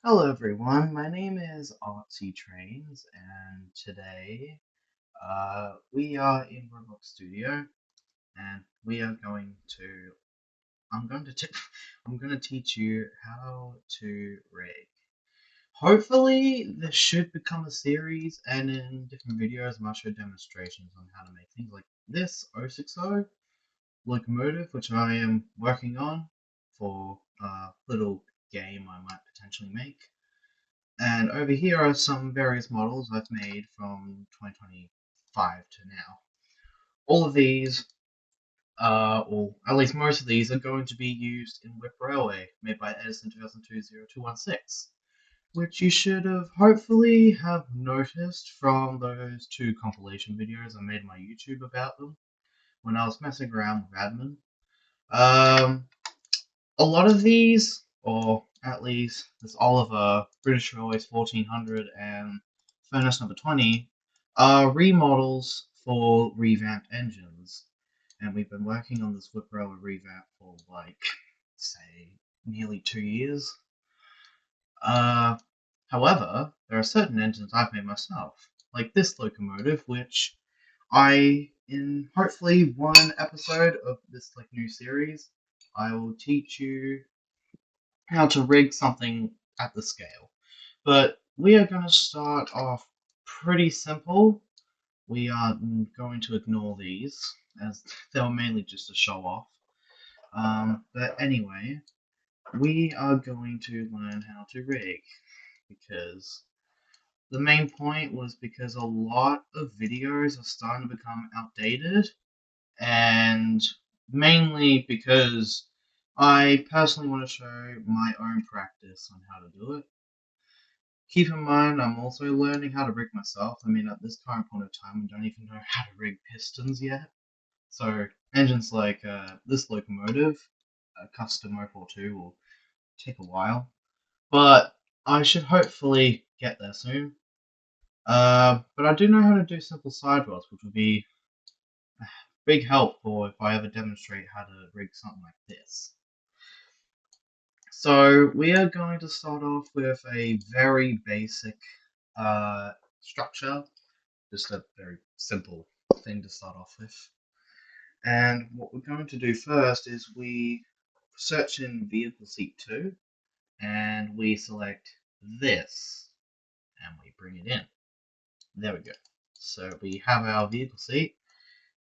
Hello everyone, my name is Artsy Trains, and today we are in Roblox Studio, and we are going to I'm going to I'm going to teach you how to rig. Hopefully, this should become a series, and in different videos, I might show demonstrations on how to make things like this 060 locomotive, which I am working on for a little game I might potentially make. And over here are some various models I've made from 2025 to now. All of these, or at least most of these, are going to be used in Whip Railway, made by Edison 2002-0216, which you should have hopefully have noticed from those two compilation videos I made on my YouTube about them when I was messing around with admin. Um, a lot of these, or at least this Oliver, British Railways 1400, and Furnace number 20, are remodels for revamped engines. And we've been working on this Whip Railway revamp for, like, say, nearly 2 years. Uh, However, there are certain engines I've made myself, like this locomotive, which in hopefully one episode of this like new series, I will teach you how to rig something at the scale. But we are going to start off pretty simple. We are going to ignore these as they were mainly just a show off. But anyway, we are going to learn how to rig because the main point was because a lot of videos are starting to become outdated, and mainly because I personally want to show my own practice on how to do it. Keep in mind, I'm also learning how to rig myself. I mean, at this current point of time, I don't even know how to rig pistons yet. So, engines like this locomotive, custom 042, will take a while. But I should hopefully get there soon. But I do know how to do simple sidewells, which would be a big help for if I ever demonstrate how to rig something like this. So we are going to start off with a very basic structure, just a very simple thing to start off with. And what we're going to do first is we search in vehicle seat 2 and we select this and we bring it in. There we go. So we have our vehicle seat,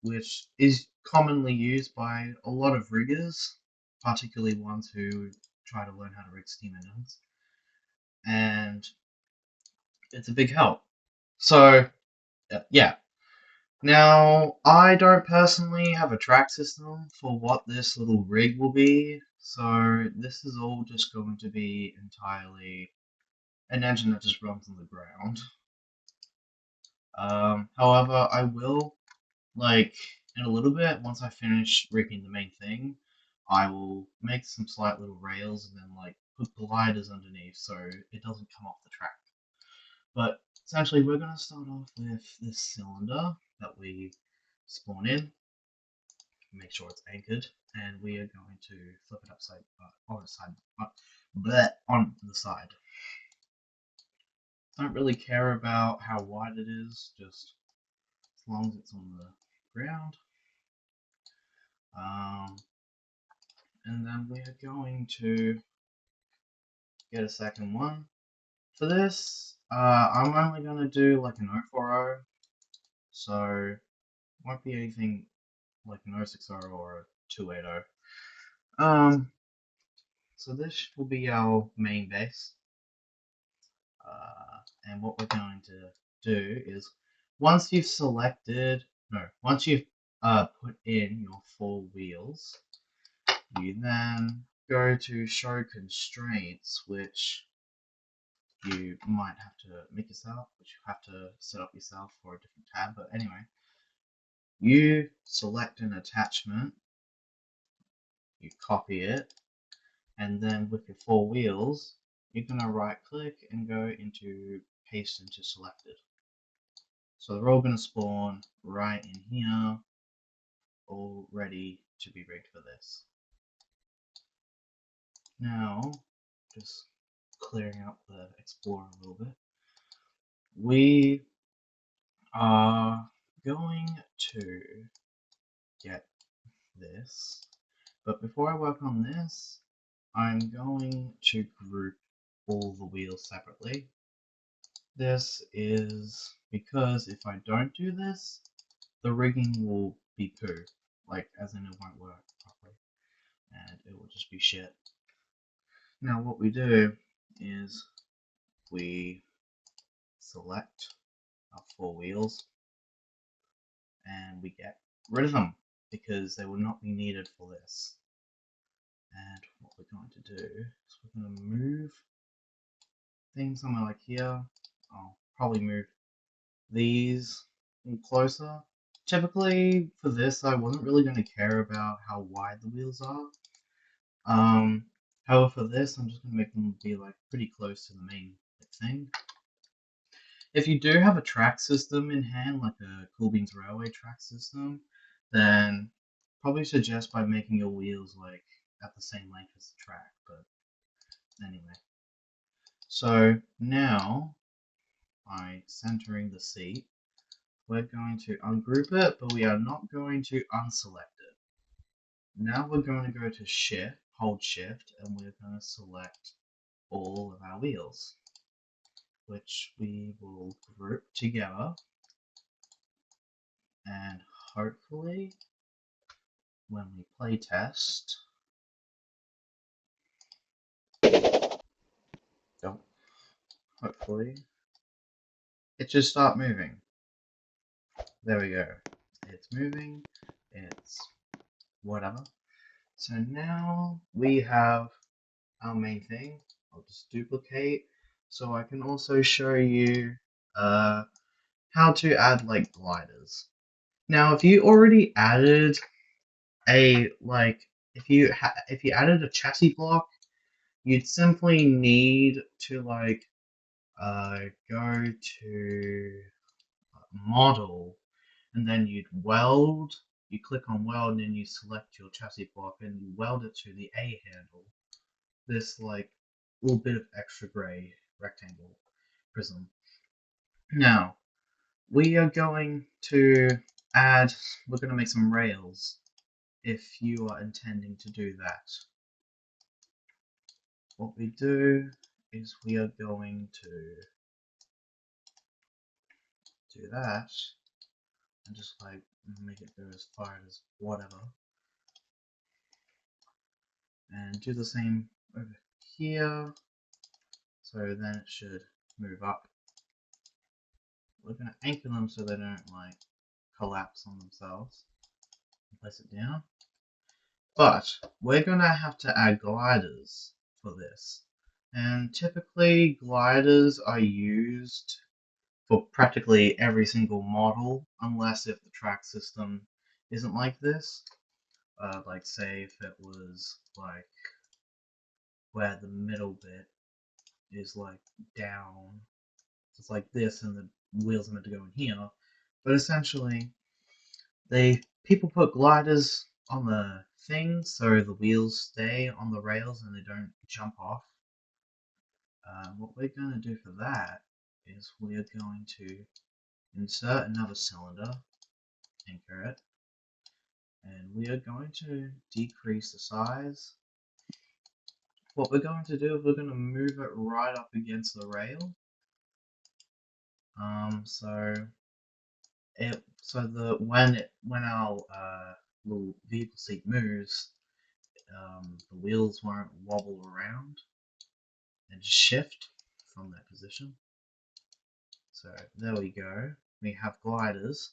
which is commonly used by a lot of riggers, particularly ones who try to learn how to rig steam engines. And it's a big help. So, yeah. Now, I don't personally have a track system for what this little rig will be, so this is all just going to be entirely an engine that just runs on the ground. However, I will, like, in a little bit, once I finish rigging the main thing, I will make some slight little rails and then, like, put gliders underneath so it doesn't come off the track. But essentially, we're going to start off with this cylinder that we spawn in, make sure it's anchored, and we are going to flip it upside on the side, on the side. Don't really care about how wide it is, just as long as it's on the ground. Um, and then we are going to get a second one. For this, I'm only going to do like an 040, so it won't be anything like an 060 or a 280. So this will be our main base. And what we're going to do is once you've selected, no, once you've put in your 4 wheels, you then go to show constraints, which you might have to make yourself, which you have to set up yourself for a different tab. But anyway, you select an attachment, you copy it, and then with your 4 wheels, you're going to right click and go into paste into selected. So they're all going to spawn right in here, all ready to be rigged for this. Now, just clearing up the Explorer a little bit. We are going to get this, but before I work on this, I'm going to group all the wheels separately. This is because if I don't do this, the rigging will be poo, like as in it won't work properly, and it will just be shit. Now what we do is we select our four wheels and we get rid of them because they will not be needed for this. And what we're going to do is we're going to move things somewhere like here. I'll probably move these closer. Typically for this I wasn't really going to care about how wide the wheels are. However for this I'm just going to make them be like pretty close to the main thing. If you do have a track system in hand, like a Cool Beans Railway track system, then probably suggest by making your wheels like at the same length as the track, but anyway. So now, by centering the seat, we're going to ungroup it, but we are not going to unselect it. Now we're going to go to Shift, hold Shift, and we're going to select all of our wheels, which we will group together, and hopefully when we play test, hopefully it just start moving. There we go. It's moving. It's whatever. So now we have our main thing. I'll just duplicate so I can also show you how to add like gliders. Now, if you already added a if you added a chassis block, you'd simply need to go to model, and then you'd weld. You click on weld, and then you select your chassis block, and you weld it to the A handle. This like little bit of extra gray rectangle prism. Now we are going to add. We're going to make some rails. If you are intending to do that, what we do is we are going to do that and just like make it go as far as whatever, and do the same over here. So then it should move up. We're going to anchor them so they don't like collapse on themselves. Place it down. But we're going to have to add gliders for this. And typically gliders are used for practically every single model, unless if the track system isn't like this. Like say if it was like where the middle bit is like down, it's like this, and the wheels are meant to go in here. But essentially, people put gliders on the thing so the wheels stay on the rails and they don't jump off. What we're going to do for that is we are going to insert another cylinder, anchor it, and we are going to decrease the size. What we're going to do is we're going to move it right up against the rail. When our little vehicle seat moves, the wheels won't wobble around and shift from that position. So there we go. We have gliders,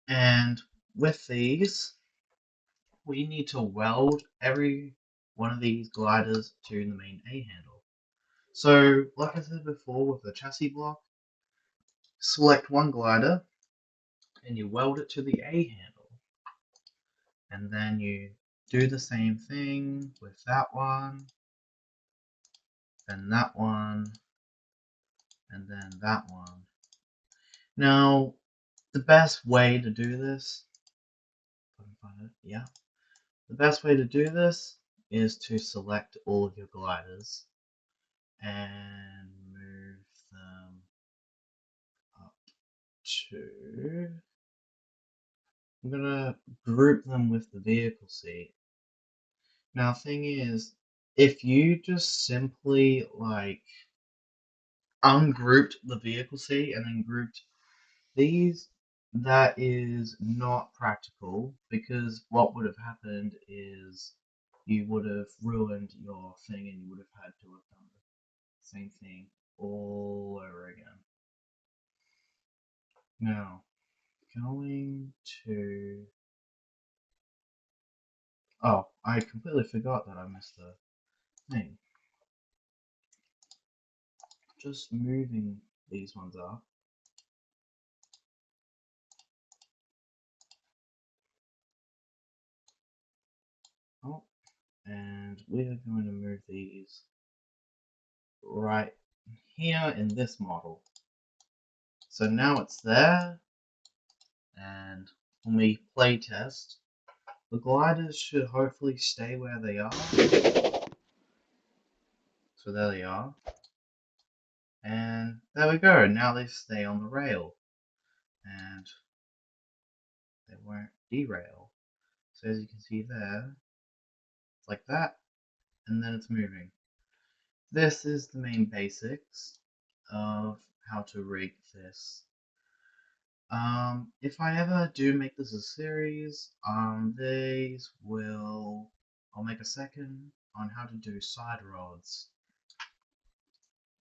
and with these, we need to weld every one of these gliders to the main A handle. So, like I said before, with the chassis block, select one glider and you weld it to the A handle, and then you do the same thing with that one, then that one, and then that one. Now, the best way to do this, the best way to do this is to select all of your gliders and move them up to. I'm gonna group them with the vehicle seat. Now, thing is, if you just simply like ungrouped the vehicle seat and then grouped these, that is not practical because what would have happened is you would have ruined your thing and you would have had to have done the same thing all over again. Now, going to. Oh, I completely forgot that I missed the thing. Just moving these ones up. Oh, and we are going to move these right here in this model. So now it's there, and when we play test, the gliders should hopefully stay where they are. So there they are. And there we go, now they stay on the rail. And they won't derail. So as you can see there, it's like that, and then it's moving. This is the main basics of how to rig this. If I ever do make this a series, I'll make a second on how to do side rods.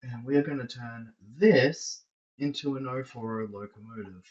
And we are going to turn this into an 040 locomotive.